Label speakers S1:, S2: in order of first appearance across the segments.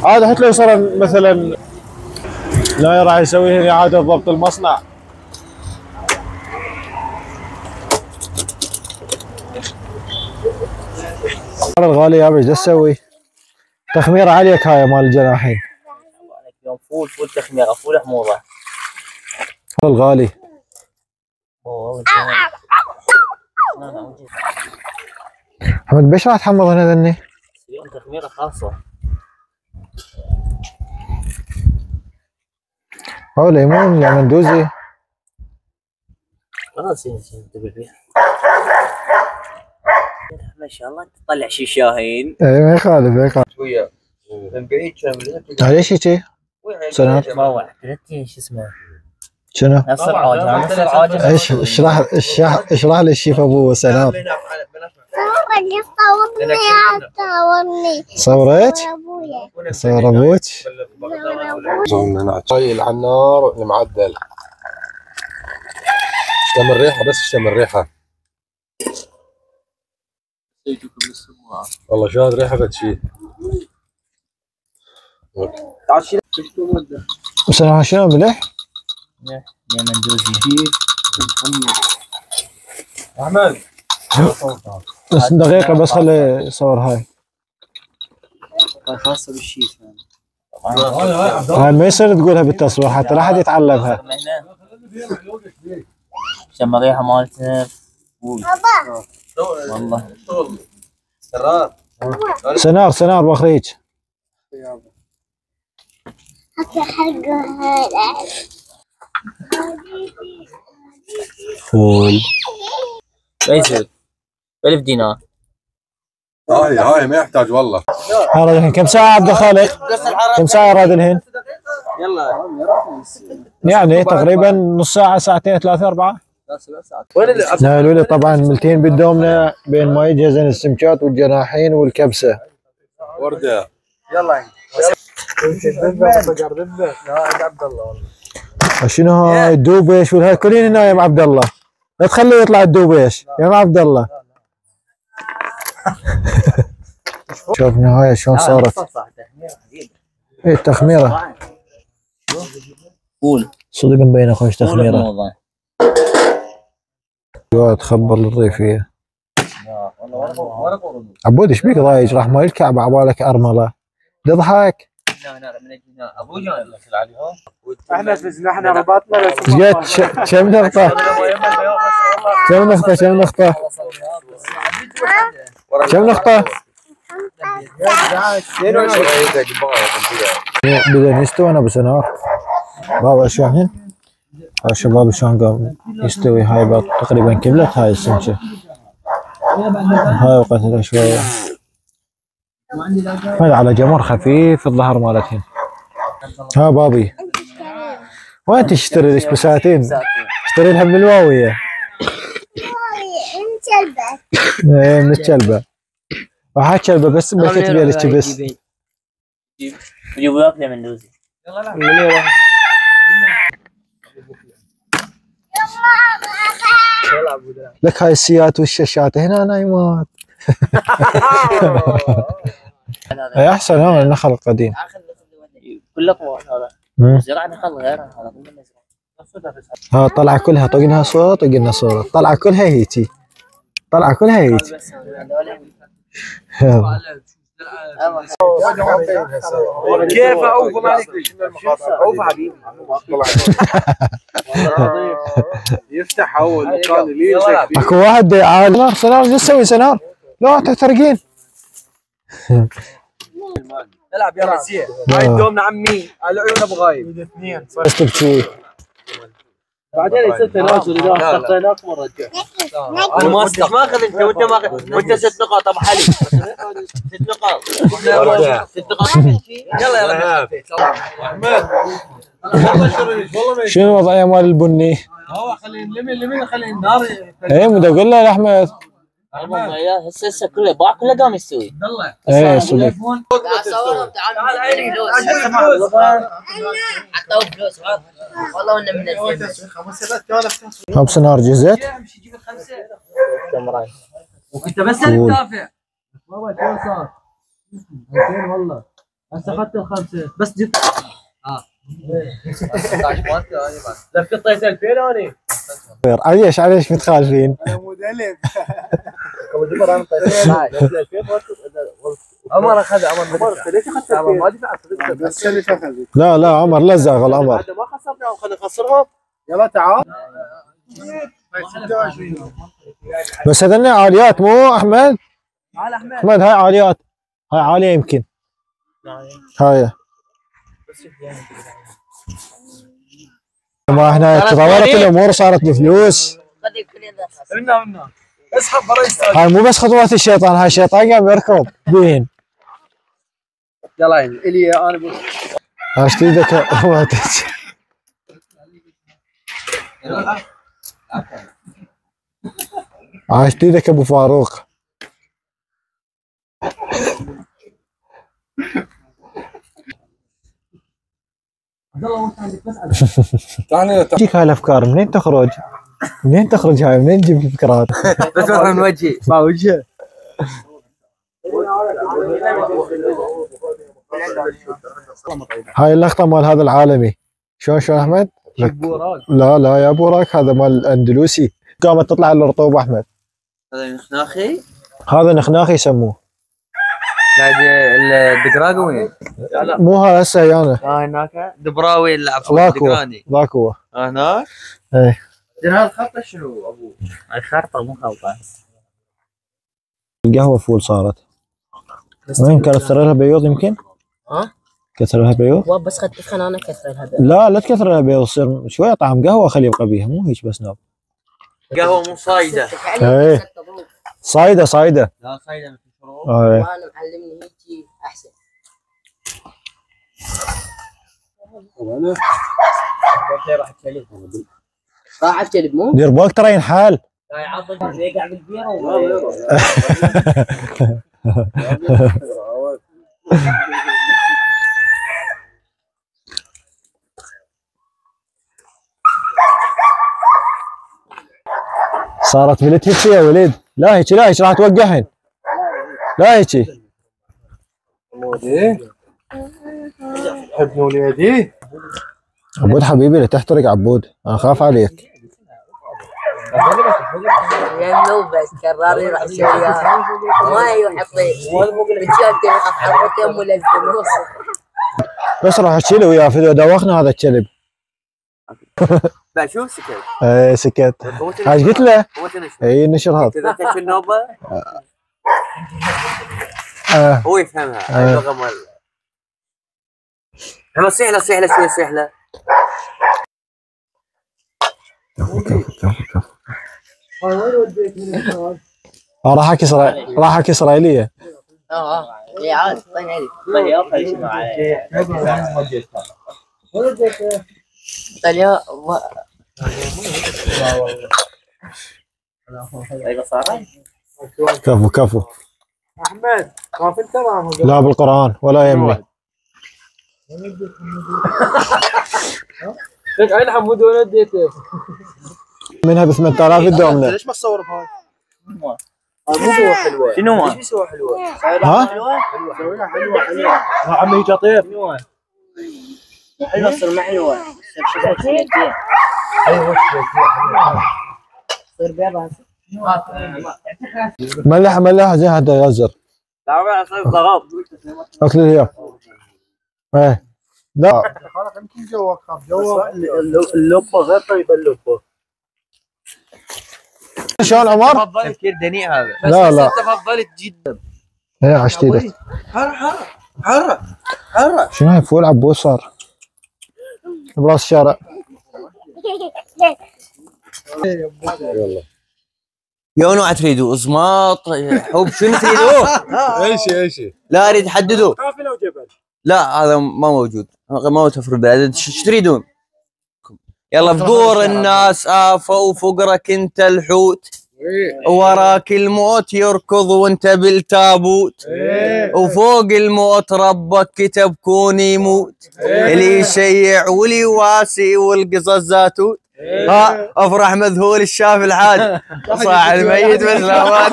S1: عاد هتلاقي صار مثلا لا راح يسوي هنا اعاده ضبط المصنع. الغالي يا ايش تسوي؟ تخميره عليك هاي مال الجناحين.
S2: يوم فول تخميره، فول حموضه.
S1: الغالي محمد بيش راح تحمض هنا ذني؟
S2: يوم تخميره خاصه.
S1: او ليمون يا مندوزي.
S2: خلاص انتبه فيها. ما شاء الله تطلع شي شاهين.
S1: اي ما يخالف ما يخالف.
S3: شويه من بعيد كان
S1: ليش هيك؟ سنة
S2: ما شو اسمه؟
S1: شنو؟
S2: نفس العاجة نفس العاجة.
S1: ايش اشرح لي الشيف ابو سلام. صورت؟ صور ابوك؟
S3: هاي على النار المعدل. اشتم الريحه، بس اشتم الريحه. والله شاد ريحه بتشي.
S1: وسلام شنو ملح؟
S2: يا مندوزي.
S3: احمد
S1: بس دقيقة بس خلي يصور هاي.
S2: خاصة بالشيف.
S1: هاي ما يصير تقولها بالتصوير حتى لا حد يتعلمها.
S2: شم الريحة مالتها والله.
S1: سنار بخريج. فول
S2: بيزل 1000 دينار.
S3: هاي ما يحتاج والله.
S1: هذا الحين كم ساعة عبد الخالق؟ كم ساعة راد الحين؟
S2: يلا
S1: يعني تقريبا نص ساعة ساعتين 3 4. نايلوا لي طبعا ملتين بالدومنة بين ما يجهزن السمكات والجناحين والكبسة.
S3: وردة
S2: يلا
S1: عبد الله شنو هاي الدوبيش والهاي كلين هنا يا ام عبد الله. لا تخليه يطلع الدوبيش يا ام عبد الله. شوف النهاية شلون صارت. ايه التخميرة
S2: فول
S1: صدق مبينة خوش تخميرة. تخبر الريفية. عبود ايش بيك ضايج راح ما الكعب عبالك ارملة تضحك.
S4: احنا فزنا احنا رباطنا
S1: كم نقطة؟ كم نقطة؟ كم نقطة؟ كم نقطة؟ بدأ يستوي انا بسنار. بابا شلون هاي الشباب شلون قام يستوي. هاي تقريبا كملت هاي السمكة. هاي وقتها شوية. هذا على جمر خفيف الظهر مالتهم. ها بابي وين تشتري ليش بساتين؟ اشتري لها من الواوية. ايه من الكلبة. راح كلبة بس ما تبي لك بس.
S2: يجيبوا لك مندوزي.
S1: لك هاي السيات والشاشات هنا نايمات. هي احسن هون النخل القديم.
S2: كله قوات هذا. زراعة نخل غير هذا.
S1: ها طلع كلها طقناها صوت وقلنا صورة. طلع كلها هيجي. طلع كلها هيجي.
S4: كيف اوفى مالك اوفى حبيبي يفتح اول مكان اللي
S1: اكو واحد عاد سنار شو تسوي سنار؟ لا تحترقين.
S4: العب يا رزية. هاي دومنا عمي على عيون ابو غايب اثنين
S1: بس تبكي.
S4: بعدين يصير تنازل اذا حطيناك مره رجع.
S2: انا ما اخذ انت وانت ما اخذ وانت 6 نقاط ابو حليب. 6 نقاط 6 نقاط. يلا يلا
S1: شنو وضعيه مال البني؟
S4: هو خليه لمن خليه النار.
S1: ايه مو اقول له يا احمد.
S2: هسه كله باع كله قام يستوي.
S1: ايه صدق.
S2: صورهم تعال عيني فلوس. عطوا فلوس والله وانا منزل.
S1: 5 نار جزت.
S4: وكنت بس تدافع. بابا شو صار؟ 200 والله. هسه اخذت الخمسه بس جبت 16 مالتي انا لفت طيت 2000 اني
S1: عريش متخالفين.
S4: انا مو دلب ابو انا طيت 2000 عمر اخذ عمر ليش اخذت ما دفعت بس اللي اخذ.
S1: لا عمر لا زاغل عمر.
S2: ما خسرناهم خلينا نخسرهم.
S4: يلا تعال.
S1: بس هذني عاليات مو احمد؟
S4: تعال احمد.
S1: احمد هاي عاليات، هاي عالية يمكن. هاي ما احنا تطورت الامور صارت بفلوس.
S4: منا اسحب برا يستاهل.
S1: هاي مو بس خطوات الشيطان، هاي الشيطان قام يركض بين.
S4: يلا يعني الي انا بقول
S1: عاشت ايدك عاشت ايدك ابو فاروق. تجيك هاي الافكار منين تخرج؟ منين تخرج هاي؟ منين تجيب الفكرات؟
S4: بس من وجهي ما وجهه.
S1: هاي اللقطة مال هذا العالمي. شلون احمد؟ لا يا بوراك، هذا مال الاندلسي. قامت تطلع الرطوبة احمد.
S2: هذا نخناخي.
S1: هذا نخناخي يسموه.
S2: الدقراقي وين؟
S1: مو هذا هسه انا.
S2: هناك دبراوي اللي
S1: ذاك هو.
S2: هناك؟
S1: ايه.
S4: هذا الخطه شنو ابوه؟
S2: الخرطه مو خلطه.
S1: القهوة فول صارت. وين كانت لها بيوض يمكن؟ كثر لها بيوض؟
S5: بس خد تدخن انا كثر لها بيوض.
S1: لا تكثر لها بيوض، تصير شوية طعم قهوة خليه يبقى بيها، مو هيك بس ناب.
S2: قهوه مو صايده.
S1: ايه صايدة.
S2: لا صايده مثل شروب.
S1: ايه.
S5: وانا معلمني هيك احسن. راح اتكلم مو؟
S1: دير بالك ترى ينحال.
S5: لا يعضل يقع بالبيره.
S1: صارت بلت هيك يا وليد. لا هيك راح توقعهن. لا هيك.
S4: ولدي حبني وليدي.
S1: عبود حبيبي لا تحترق عبود، انا خاف عليك.
S5: لانه بس كرر يروح يسويها ما يحطي بتشوف يخاف على ام ولا الفلوس.
S1: بس راح اشيله وياه فيديو دوخنا هذا الكلب.
S2: لا شو سكت؟
S1: ايه سكت. ايش قلت له؟ اي نشر هذا.
S2: كذا تكفي النوبه؟ هو يفهمها اللغه مال. احنا صيح له شوي صيح له.
S1: كفو. راح احكي اسرائيليه.
S5: اي عاد
S1: كفو.
S4: احمد ما في تمام.
S1: لا بالقران ولا يمي.
S4: ليش عين حمود وين اديته؟
S1: منها ب 8000 الدومنه.
S4: ليش ما تصور بهاي؟ مو سوى حلوه.
S2: شنو ما؟
S4: ليش بيسوى حلوه؟
S1: ها؟
S4: سويها حلوه. يا عمي هيك طيب.
S5: حلوه تصير ما حلوه.
S4: ايوه
S5: تصير بيضة.
S1: ملح زي هذا يزر.
S2: لا ما صير ضغط.
S1: اكل هي. ايه لا
S4: يمكن جوك خاف جوك. اللبه غير طيبه اللبه.
S1: شلون عمر؟
S2: تفكير دنيء هذا.
S1: لا
S2: تفضلت جدا.
S1: ايه عشت ايدك.
S2: حرة
S1: شنو هاي فول عبود صار براس الشارع.
S2: يونو تريدوا ازماط حب شنو تريدوا؟
S3: ايش
S2: لا اريد حددوا.
S4: قافله وجبل.
S2: لا هذا ما موجود، ما متوفر بالبلد. ايش تريدون؟ يلا فقور الناس آفة وفقرك انت الحوت. وراك الموت يركض وانت بالتابوت. وفوق الموت ربك كتب كون يموت. اللي يشيع واللي يواسي والقصص زاتوت. ها افرح مذهول الشاف الحاج صاع الميت بس لا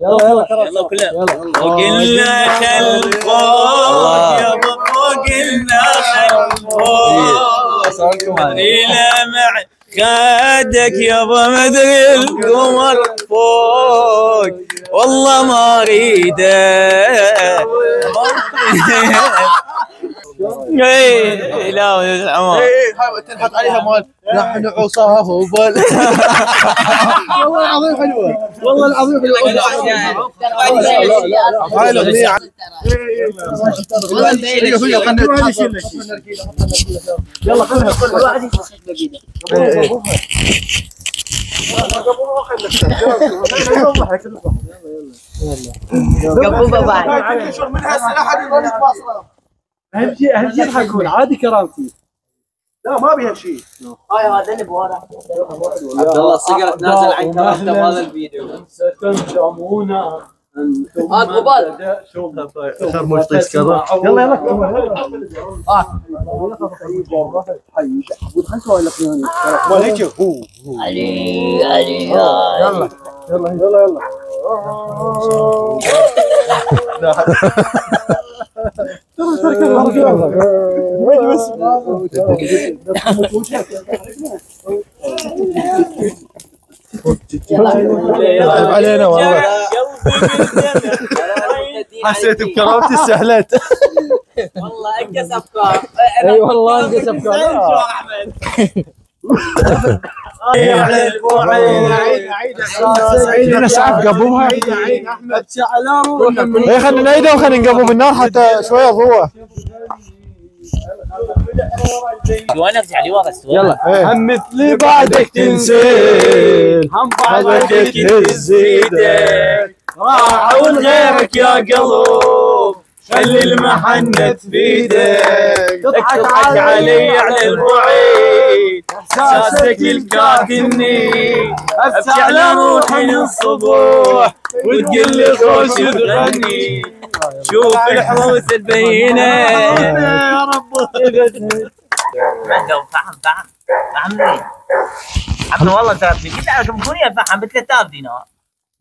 S6: يلا كلنا وقلنا خل فوق يا فوق قلنا خل فوق الى مع خدك يابا مدري القمر فوق والله ما اريده اي لا يا عمر
S4: تنحط عليها مال نحن عصاه وبل والله العظيم حلوه والله العظيم هاي الاغنيه يلا خلها كل واحد يشيل
S5: قبوبه بعد
S4: من هسه احد يظل يتواصل اهم شيء يضحكون عادي كرامتي لا ما بيها شيء
S5: هاي هذا اللي بورا
S2: عبد الله الصقر تنازل عن كرامته بهذا الفيديو.
S4: ستندمون
S5: هات غبال
S4: خير مش تذكره يلا ما هيك هو
S5: علي علي
S4: يلا علينا والله حسيت بكرامتي استهلت
S5: والله انقص افكار
S4: اي والله انقص افكار عيد انا ساعات قبوها احمد شعلان اي خلينا نعيدها وخلينا نقبو بالنار حتى شويه ضوء
S6: وانا ارجع لي ورا
S4: يلا هم مثلي بعدك تنزل هم بعدك تهز ايدك راعون غيرك يا قلب خلي المحنة بيدك تضحك علي على البعيد احساسك الكاتني ابكي على روحي للصبح وتقول لي خوش تغني شوف الحوسه تبينه يا رب
S6: فهم عم والله ترى قلت لكم كوني فهم بالكتاب دينار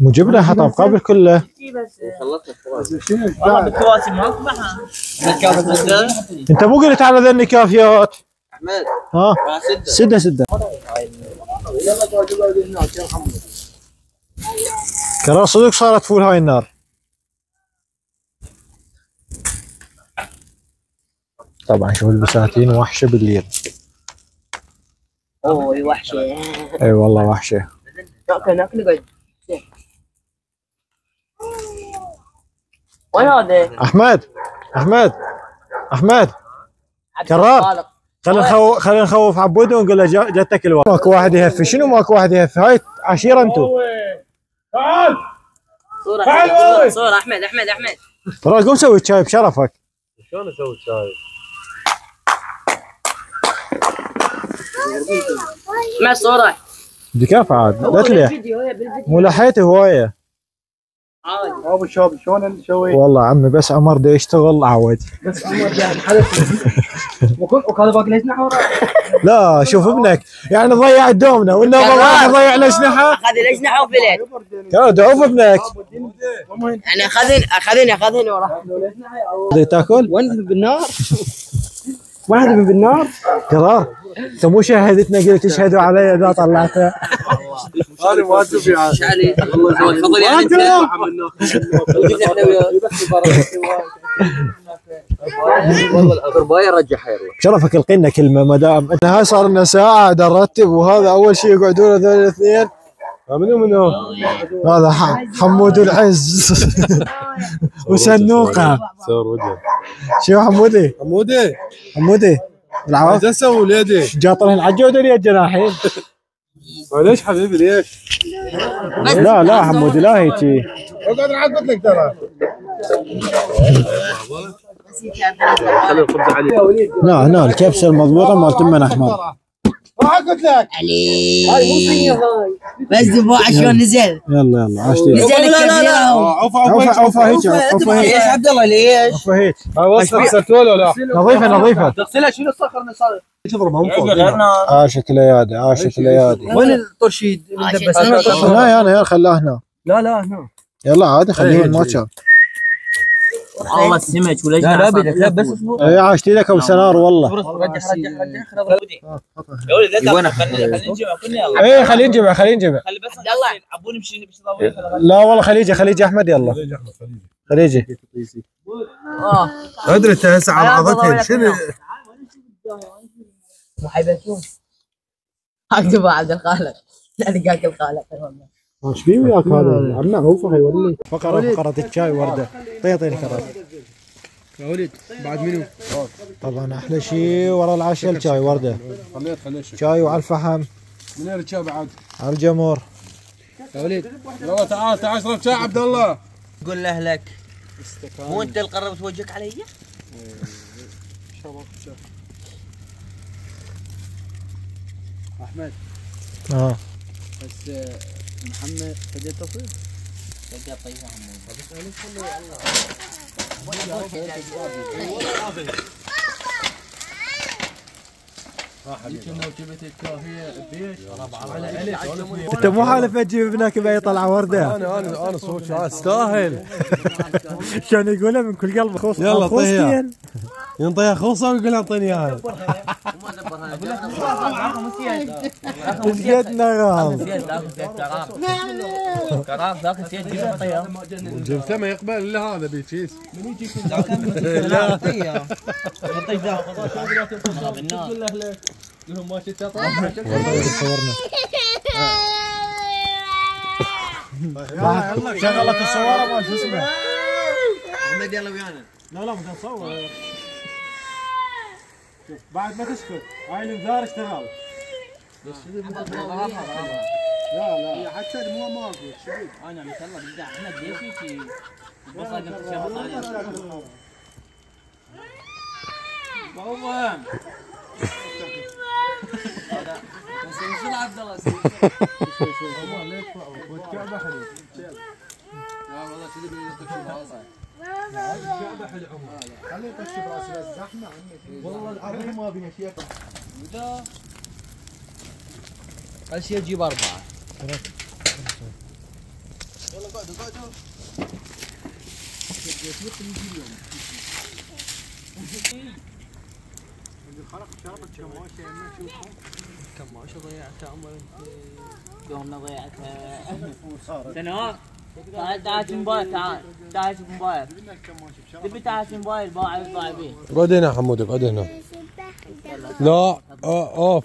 S1: مو جبنا حتى مقابل كله.
S6: والله بالكواسي ما فهم
S1: انت مو قلت على ذا النكافيات؟
S2: احمد
S1: ها سده ترى صدق صارت فول هاي النار. طبعا شوف البساتين وحشه بالليل.
S5: اوه وحشه
S1: اي والله وحشه.
S5: ناكل قد وين هذا؟ احمد كرار خلينا نخوف عبود ونقول له جتك الوقت. ماكو واحد يهفي. شنو ماكو واحد يهفي؟ هاي عشيره انتم.
S4: تعال
S5: صورة احمد
S1: ترى قوم سوي الشاي بشرفك.
S4: شلون اسوي شاي؟
S5: مع صورة
S1: دكاف عاد لا تليح مو لحيته هوايه.
S4: ابو شاب شلون نسوي؟
S1: والله عمي بس عمر دا يشتغل عود.
S4: بس عمر يعني حدث وكذا باقي الاجنحه ورا.
S1: لا شوف ابنك يعني ضيع دومنا ولا والله ضيع الاجنحه.
S5: اخذ الاجنحه وفلت.
S1: ترى دعوف ابنك.
S5: يعني اخذني ورا.
S1: تاكل؟
S4: وين بالنار؟ واحد من بالنار؟
S1: قرار انت مو شاهدتنا قلت تشهدوا علي اذا طلعتها.
S4: هذا ما تبي عاد.
S2: والله تفضل يعني انت والله الاغرباء رجع حير
S1: شرفك القينا كلمه ما دام انت هاي صار لنا ساعه نرتب وهذا اول شيء يقعدون هذول الاثنين. منو؟ هذا حمود العز وسنوقه.
S3: صور وجهه
S1: شو حمودي العوض
S3: ايش اسوي وليدي؟
S1: جاطرين عجود ولا الجناحين؟
S3: ليش حبيبي ليش؟
S1: لا حمودي لا هيك.
S3: اقعد عاد لك ترى
S4: خلي الخبز عليه.
S1: لا هنا الكبسه المضبوطه مالت من احمد.
S3: قلت لك
S5: علي هاي مو صينيه هاي بس دفاع شلون نزل
S1: يلا عشتي
S5: نزل
S3: لا
S1: عوفه هيك
S2: ليش عبد الله ليش؟
S1: عوفه هيك
S3: وصل غسلتوا ولا لا؟
S1: نظيفه
S4: تغسلها شنو الصخر اللي صار تضربها من فوق.
S1: عاشت ليادي
S4: وين الطرشيد اللي
S1: هنا يا خلاه هنا
S2: لا هنا
S1: يلا عادي خليهم ما كان.
S6: والله السمك وليش
S2: لا بدك لا بس اصبر.
S1: اي عاشت لك ابو سنار والله.
S2: رجع
S6: يا ولد لا خلينا نجمع كلنا يلا.
S1: ايه خليه نجمع خليه
S6: خلي بس يلا عبوني مشي
S1: لا والله خليجي احمد يلا خليجي.
S3: ادري انت هسه على عضتين شنو
S6: مو حيبكون اكتب عبد الخالق لا لقاك الخالق
S5: ايش في وياك هذا؟ عم عوفه يولي. فقرة الشاي ورده. طيطيني كرر.
S3: يا ولد بعد منو؟
S1: طبعا احلى شيء ورا العشاء الشاي ورده.
S3: خليه
S1: شاي وعلى الفحم.
S3: من وين الشاي بعد؟
S1: على الجمر.
S3: يا ولد يلا تعال اشرب شاي عبد الله.
S2: قول لاهلك مو انت اللي قربت وجهك علي؟
S3: احمد بس محمد فدي تصوير
S6: فدي طيها
S5: انت مو حالف تجيب ابنك بأي طلعه ورده.
S3: انا صوت استاهل.
S5: كان يقولها من كل قلب خوص.
S3: يلا طيها ينطيها خوصه ويقول اعطيني اياها.
S5: جدنا غال.
S6: كرام ذاك السيد جبت طيها.
S3: جبته ما يقبل الا هذا بيتشيس. من يجيك
S6: لا طيها. يطيح ذاك.
S3: لهم ما شفت
S1: صورنا.
S5: شغلت الصوره ما شو اسمه.
S2: احمد يلا ويانا.
S5: لا بدنا نصور. شوف بعد ما تسكت هاي الانذار اشتغل.
S3: لا حتى مو ماكو
S6: انا ما شاء الله بدي احمد ليش هيك بس قلت شبط عليه بابا شنو عبد الله
S3: والله ليش والكعبه حلو. لا والله كذا بيطشوا براسه. الكعبه حلو عمر. خليه يطشوا براسه بس زحمه عنك. والله العظيم ما بينا شيء. وده
S2: اول شيء تجيب 4.
S3: يلا قعدوا خلق شربت كماشة نشوفها.
S6: كماشة ضيعتها عمر يومنا ضيعتها. شنو؟ تعال موبايل تعال شوف موبايل. تبي تعال شوف موبايل باع بيه.
S3: اقعد هنا حمود اقعد هنا. لا اوف